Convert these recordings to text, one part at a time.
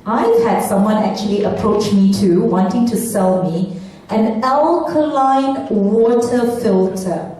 I've had someone actually approach me too, wanting to sell me an alkaline water filter,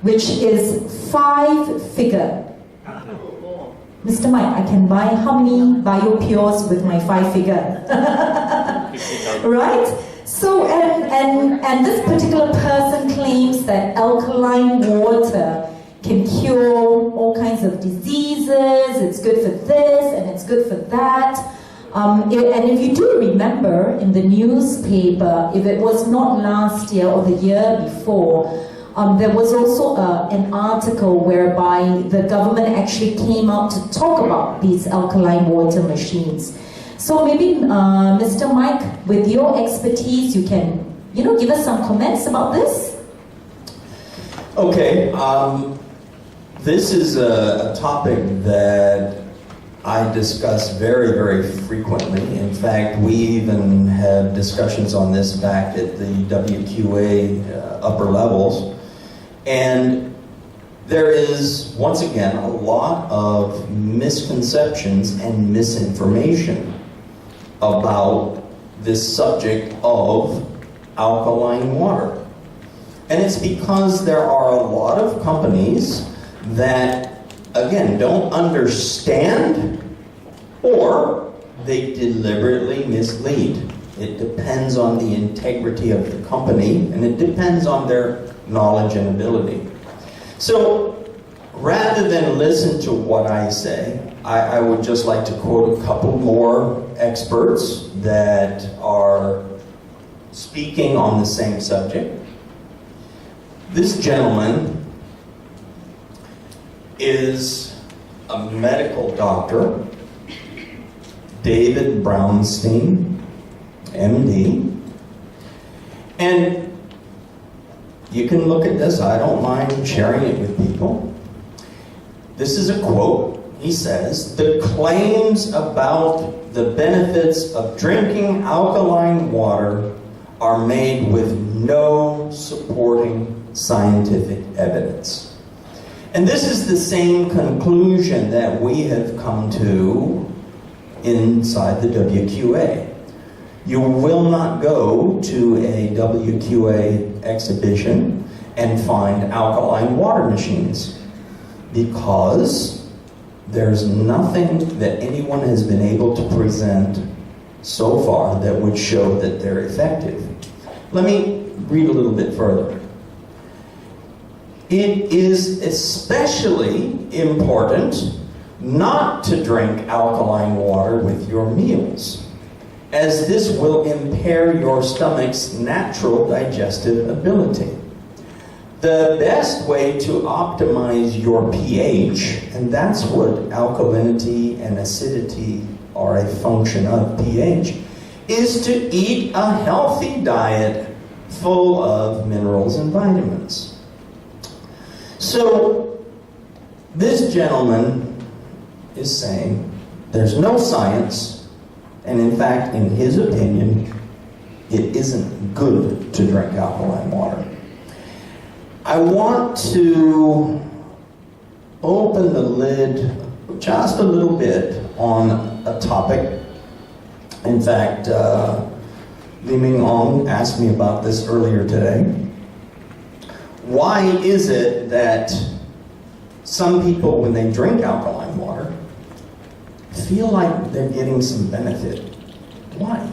which is 5-figure. Mr. Mike, I can buy how many BioPures with my 5-figure? Right? So, and this particular person claims that alkaline water can cure all kinds of diseases, it's good for this and it's good for that. And if you do remember in the newspaper, if it was not last year or the year before, there was also an article whereby the government actually came out to talk about these alkaline water machines. So maybe, Mr. Mike, with your expertise, you can, give us some comments about this? Okay, this is a topic that I discuss very, very frequently. In fact, we even had discussions on this back at the WQA upper levels. And there is, once again, a lot of misconceptions and misinformation about this subject of alkaline water. And it's because there are a lot of companies that, again, don't understand or they deliberately mislead. It depends on the integrity of the company and it depends on their knowledge and ability. So rather than listen to what I say, I would just like to quote a couple more experts that are speaking on the same subject. This gentleman is a medical doctor, David Brownstein, MD, and you can look at this. I don't mind sharing it with people. This is a quote. He says, "The claims about the benefits of drinking alkaline water are made with no supporting scientific evidence." And this is the same conclusion that we have come to inside the WQA. You will not go to a WQA exhibition and find alkaline water machines because there's nothing that anyone has been able to present so far that would show that they're effective. Let me read a little bit further. It is especially important not to drink alkaline water with your meals, as this will impair your stomach's natural digestive ability. The best way to optimize your pH, and that's what alkalinity and acidity are a function of, pH, is to eat a healthy diet full of minerals and vitamins. So, this gentleman is saying there's no science, and in fact, in his opinion, it isn't good to drink alkaline water. I want to open the lid just a little bit on a topic. In fact, Li Ming Ong asked me about this earlier today. Why is it that some people, when they drink alkaline water, feel like they're getting some benefit? Why?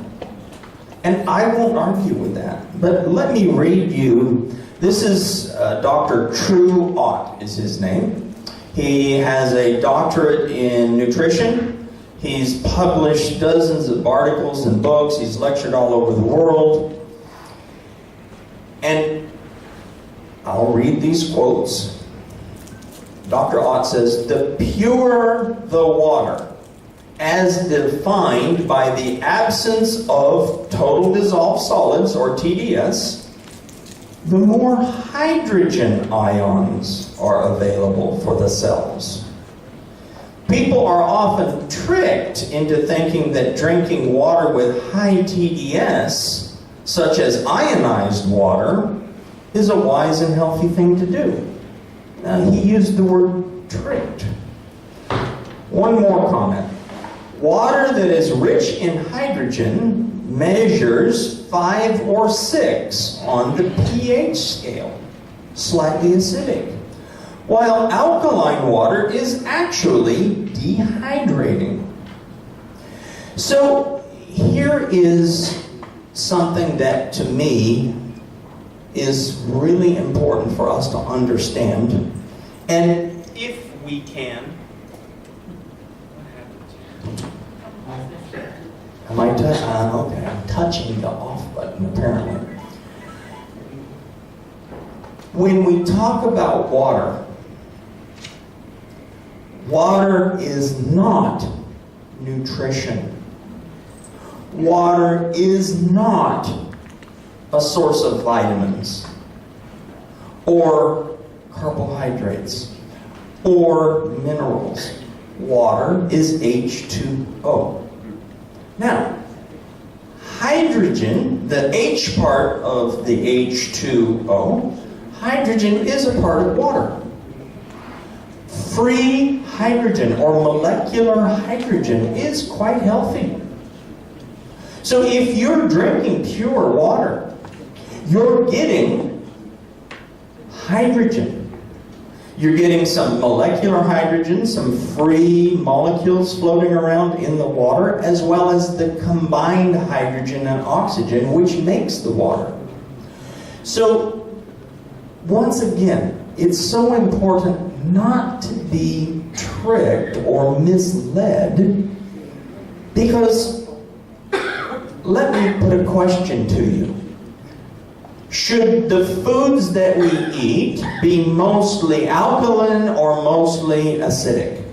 And I won't argue with that, but let me read you. This is Dr. True Ott is his name. He has a doctorate in nutrition. He's published dozens of articles and books. He's lectured all over the world. And I'll read these quotes. Dr. Ott says, "The purer the water, as defined by the absence of total dissolved solids, or TDS, the more hydrogen ions are available for the cells. People are often tricked into thinking that drinking water with high TDS, such as ionized water, is a wise and healthy thing to do." Now, he used the word tricked. One more comment. Water that is rich in hydrogen measures 5 or 6 on the pH scale, slightly acidic, while alkaline water is actually dehydrating. So here is something that to me is really important for us to understand. And if we can, am I okay, I'm touching the off button apparently. When we talk about water, water is not nutrition. Water is not a source of vitamins or carbohydrates or minerals. Water is H2O. Now, hydrogen, the H part of the H2O, hydrogen is a part of water. Free hydrogen or molecular hydrogen is quite healthy. So if you're drinking pure water, you're getting hydrogen. You're getting some molecular hydrogen, some free molecules floating around in the water, as well as the combined hydrogen and oxygen, which makes the water. So, once again, it's so important not to be tricked or misled, because let me put a question to you. Should the foods that we eat be mostly alkaline or mostly acidic?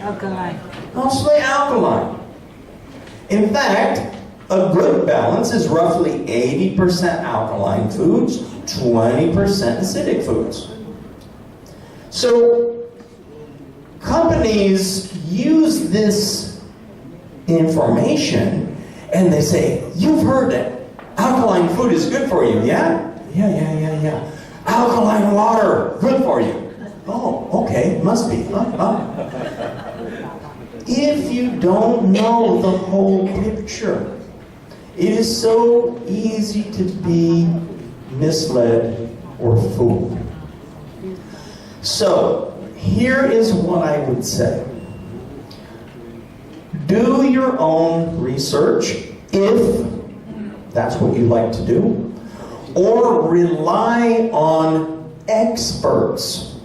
Alkaline. Mostly alkaline. In fact, a good balance is roughly 80% alkaline foods, 20% acidic foods. So, companies use this information and they say, you've heard it. Alkaline food is good for you, yeah? Yeah. Alkaline water, good for you. Oh, okay, must be. If you don't know the whole picture, it is so easy to be misled or fooled. So, here is what I would say. Do your own research if that's what you like to do, or rely on experts.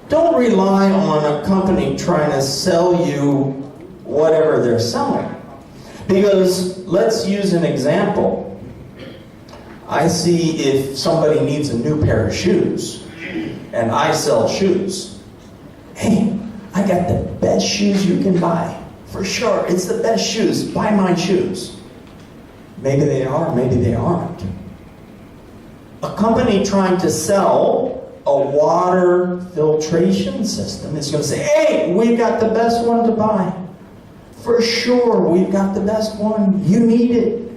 Don't rely on a company trying to sell you whatever they're selling. Because let's use an example. I see if somebody needs a new pair of shoes, and I sell shoes. Hey, I got the best shoes you can buy. For sure, it's the best shoes. Buy my shoes. Maybe they are, maybe they aren't. A company trying to sell a water filtration system is going to say, hey, we've got the best one to buy. For sure, we've got the best one. You need it.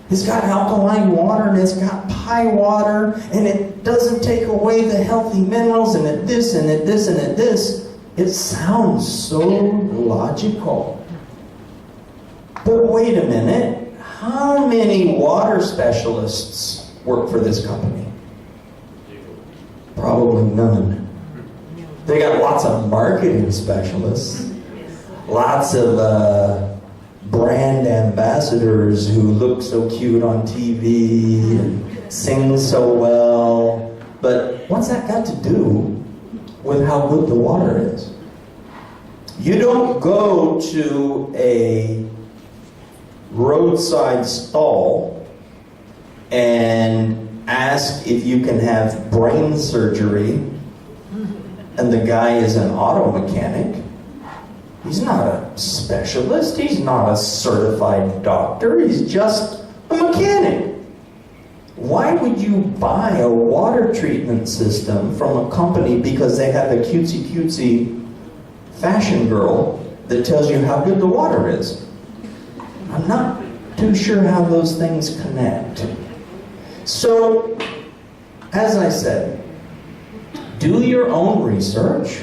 It's got alkaline water, and it's got pie water, and it doesn't take away the healthy minerals, and it this, and it this, and it this. It sounds so logical. But wait a minute. How many water specialists work for this company? Probably none. They got lots of marketing specialists, lots of brand ambassadors who look so cute on TV and sing so well. But what's that got to do with how good the water is? You don't go to a roadside stall and ask if you can have brain surgery, and the guy is an auto mechanic. He's not a specialist, he's not a certified doctor, he's just a mechanic. Why would you buy a water treatment system from a company because they have a cutesy fashion girl that tells you how good the water is? I'm not too sure how those things connect. So, as I said, do your own research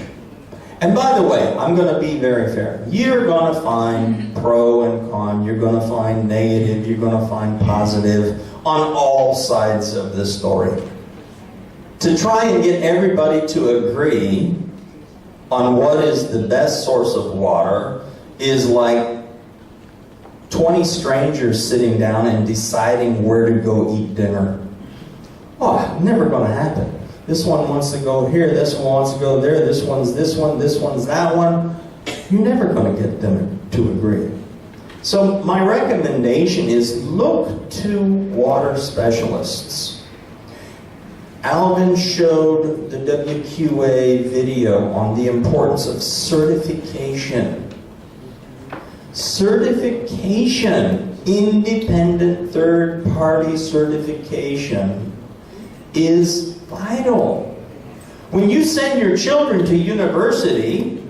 And by the way, I'm going to be very fair. You're going to find pro and con. You're going to find negative. You're going to find positive on all sides of the story. To try and get everybody to agree on what is the best source of water is like 20 strangers sitting down and deciding where to go eat dinner. Oh, never going to happen. This one wants to go here, this one wants to go there, this one's that one. You're never going to get them to agree. So my recommendation is look to water specialists. Alvin showed the WQA video on the importance of certification. Certification, independent third-party certification, is vital. When you send your children to university,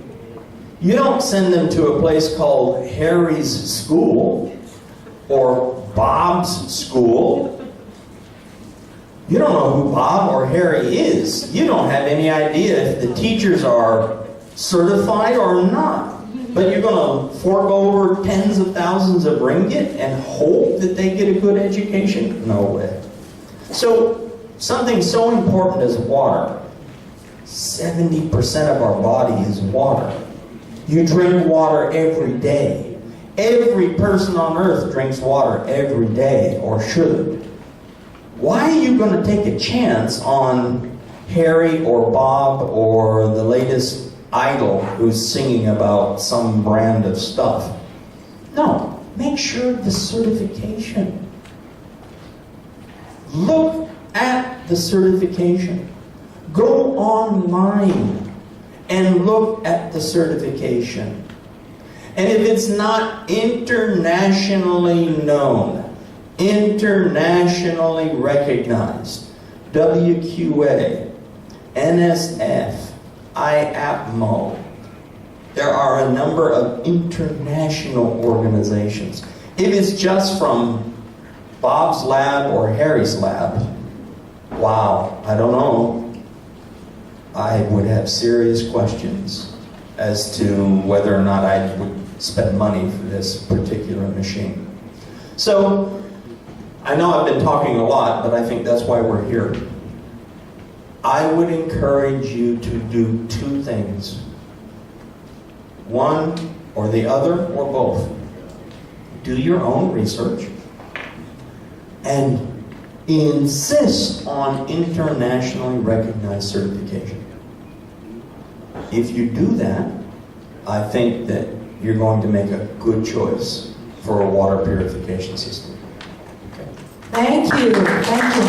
you don't send them to a place called Harry's School or Bob's School. You don't know who Bob or Harry is. You don't have any idea if the teachers are certified or not. But you're going to fork over tens of thousands of ringgit and hope that they get a good education? No way. So, something so important as water. 70% of our body is water. You drink water every day. Every person on earth drinks water every day, or should. Why are you going to take a chance on Harry or Bob or the latest idol who's singing about some brand of stuff? No. Make sure the certification. Look at the certification. Go online and look at the certification. And if it's not internationally known, internationally recognized, WQA, NSF, IAPMO, there are a number of international organizations. If it's just from Bob's lab or Harry's lab, wow, I don't know. I would have serious questions as to whether or not I would spend money for this particular machine. So, I know I've been talking a lot, but I think that's why we're here. I would encourage you to do two things. One or the other or both. Do your own research and insist on internationally recognized certification. If you do that, I think that you're going to make a good choice for a water purification system. Okay. Thank you. Thank you.